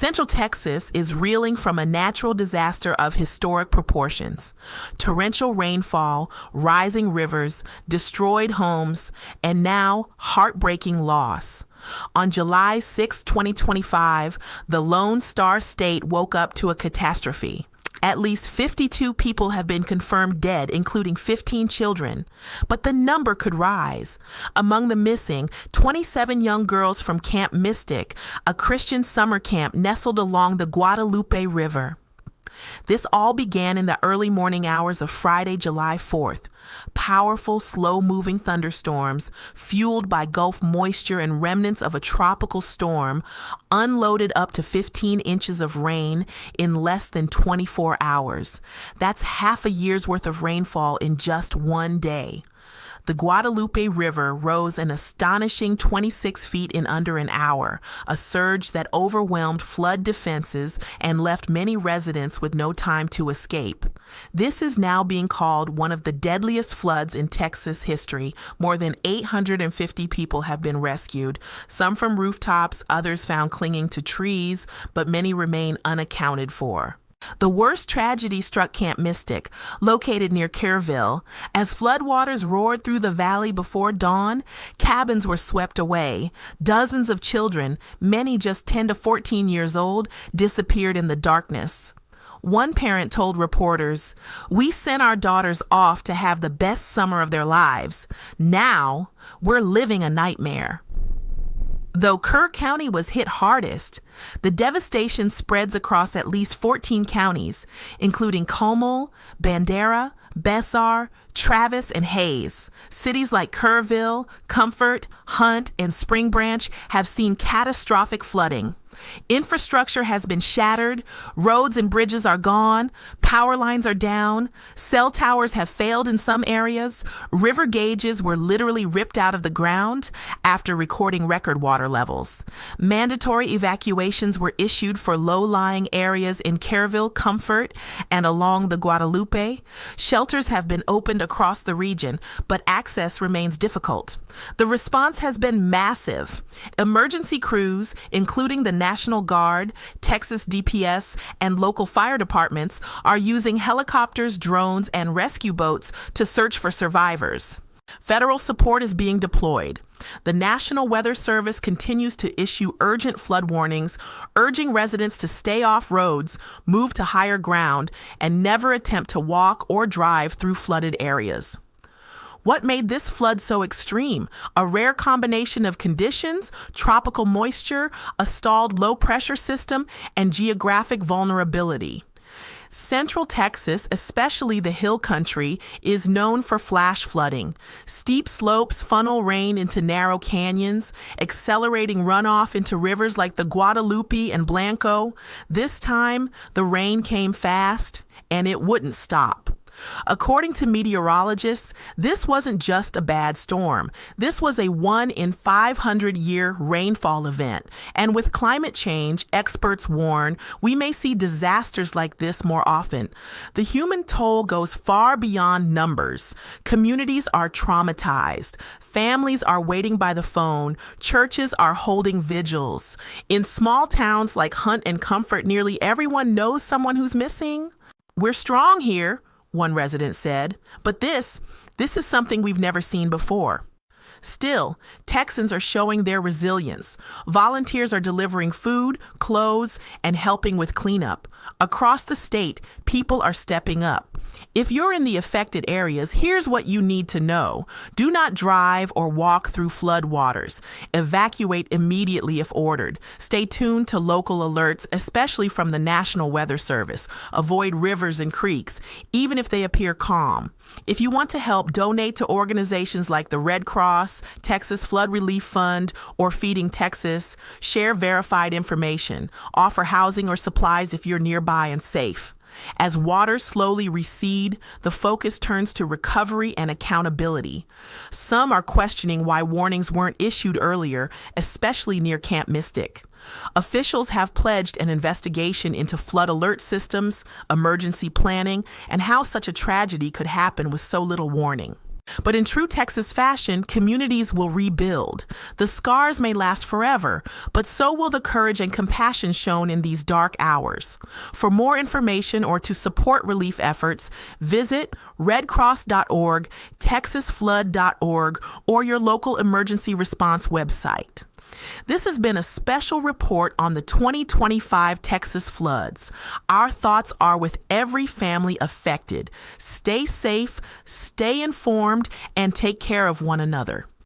Central Texas is reeling from a natural disaster of historic proportions. Torrential rainfall, rising rivers, destroyed homes, and now heartbreaking loss. On July 6, 2025, the Lone Star State woke up to a catastrophe. At least 52 people have been confirmed dead, including 15 children. But the number could rise. Among the missing, 27 young girls from Camp Mystic, a Christian summer camp nestled along the Guadalupe River. This all began in the early morning hours of Friday, July 4th. Powerful, slow-moving thunderstorms, fueled by Gulf moisture and remnants of a tropical storm, unloaded up to 15 inches of rain in less than 24 hours. That's half a year's worth of rainfall in just one day. The Guadalupe River rose an astonishing 26 feet in under an hour, a surge that overwhelmed flood defenses and left many residents with no time to escape. This is now being called one of the deadliest floods in Texas history. More than 850 people have been rescued, some from rooftops, others found clinging to trees, but many remain unaccounted for. The worst tragedy struck Camp Mystic, located near Kerrville. As floodwaters roared through the valley before dawn, cabins were swept away. Dozens of children, many just 10 to 14 years old, disappeared in the darkness. One parent told reporters, "We sent our daughters off to have the best summer of their lives. Now, we're living a nightmare." Though Kerr County was hit hardest, the devastation spreads across at least 14 counties, including Comal, Bandera, Bessar, Travis, and Hayes. Cities like Kerrville, Comfort, Hunt, and Spring Branch have seen catastrophic flooding. Infrastructure has been shattered, roads and bridges are gone, power lines are down, cell towers have failed in some areas, river gauges were literally ripped out of the ground after recording record water levels. Mandatory evacuations were issued for low-lying areas in Kerrville, Comfort, and along the Guadalupe. Shelters have been opened across the region, but access remains difficult. The response has been massive. Emergency crews, including the National Guard, Texas DPS, and local fire departments, are using helicopters, drones, and rescue boats to search for survivors. Federal support is being deployed. The National Weather Service continues to issue urgent flood warnings, urging residents to stay off roads, move to higher ground, and never attempt to walk or drive through flooded areas. What made this flood so extreme? A rare combination of conditions, tropical moisture, a stalled low-pressure system, and geographic vulnerability. Central Texas, especially the hill country, is known for flash flooding. Steep slopes funnel rain into narrow canyons, accelerating runoff into rivers like the Guadalupe and Blanco. This time, the rain came fast, and it wouldn't stop. According to meteorologists, this wasn't just a bad storm. This was a 1 in 500-year rainfall event. And with climate change, experts warn, we may see disasters like this more often. The human toll goes far beyond numbers. Communities are traumatized. Families are waiting by the phone. Churches are holding vigils. In small towns like Hunt and Comfort, nearly everyone knows someone who's missing. "We're strong here," one resident said, "but this is something we've never seen before." Still, Texans are showing their resilience. Volunteers are delivering food, clothes, and helping with cleanup. Across the state, people are stepping up. If you're in the affected areas, here's what you need to know. Do not drive or walk through flood waters. Evacuate immediately if ordered. Stay tuned to local alerts, especially from the National Weather Service. Avoid rivers and creeks, even if they appear calm. If you want to help, donate to organizations like the Red Cross, Texas Flood Relief Fund, or Feeding Texas. Share verified information. Offer housing or supplies if you're nearby and safe. As waters slowly recede, the focus turns to recovery and accountability. Some are questioning why warnings weren't issued earlier, especially near Camp Mystic. Officials have pledged an investigation into flood alert systems, emergency planning, and how such a tragedy could happen with so little warning. But in true Texas fashion, communities will rebuild. The scars may last forever, but so will the courage and compassion shown in these dark hours. For more information or to support relief efforts, visit redcross.org, texasflood.org, or your local emergency response website. This has been a special report on the 2025 Texas floods. Our thoughts are with every family affected. Stay safe, stay informed, and take care of one another.